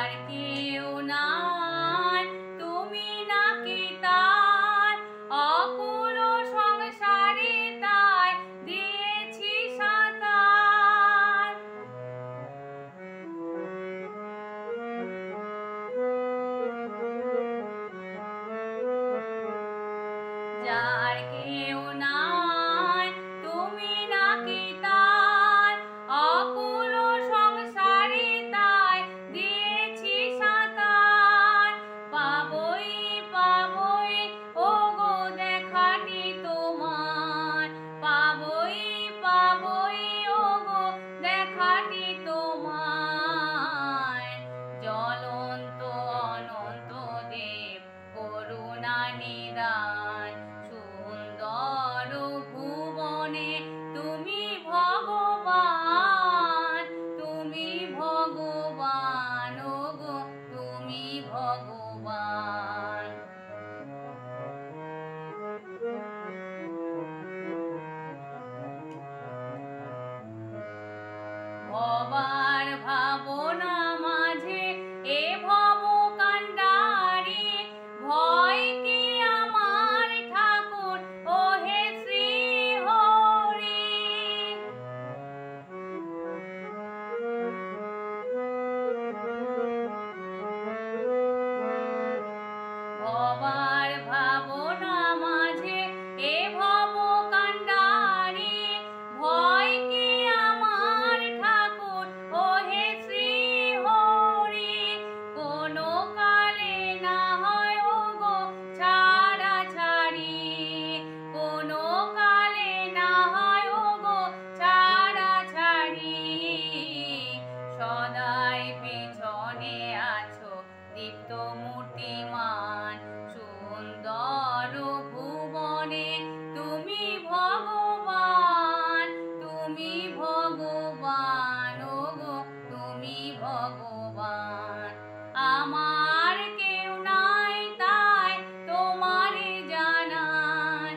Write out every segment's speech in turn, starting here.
আর কেউ নাই, তুমি নাকি তার অকুল সংসারে, তাই দিয়েছি সাঁতার। যার কেউ নাই, তুমি নাকি তার অকুল সংসারে, তাই দিয়েছি সাঁতার। পাবই পাবই ওগো দেখাটি তোমার, পাবই পাবই ওগো দেখাটি তোমায়। জ্বলন্ত অনন্ত দেব করুণা নিদান, সুন্দর ভুবনে তুমি ভগবান, তুমি ভগবান ওগো তুমি ভগবান। ভবার ভাবনা মাঝে এ ভব কান্ডারি, ভয় কি আমার ঠাকুর ও হে শ্রী হরি। ভবার ভাবনা মাঝে এ ভব কান্ডারি, ভয় কি আমার ঠাকুর ও হে শ্রী হরি। কোনো কালে না হয় ওগো ছাড়া ছাড়ি, কোনো কালে না হয় ওগো ছাড়া ছাড়ি। সদাই পেছনে আছো দীপ্ত মূর্তিমান, সুন্দর ভুবনে তুমি ভগবান, তুমি ভগবান ওগো তুমি ভগবান। আমার কেউ নাই তাই তোমারে জানাই,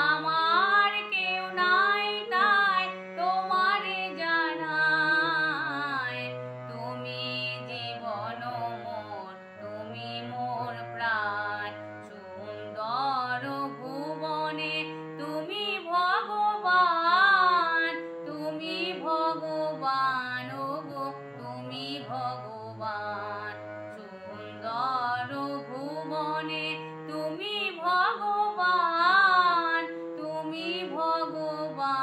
আমার কেউ নাই তাই তোমারে জানাই। তুমি জীবন মোর, তুমি মোর প্রাণ, সুন্দর ভুবনে তুমি ভগবান, তুমি ভগবান ওগো তুমি ভগবান। সুন্দর ভুবনে তুমি ভগবান, তুমি ভগবান।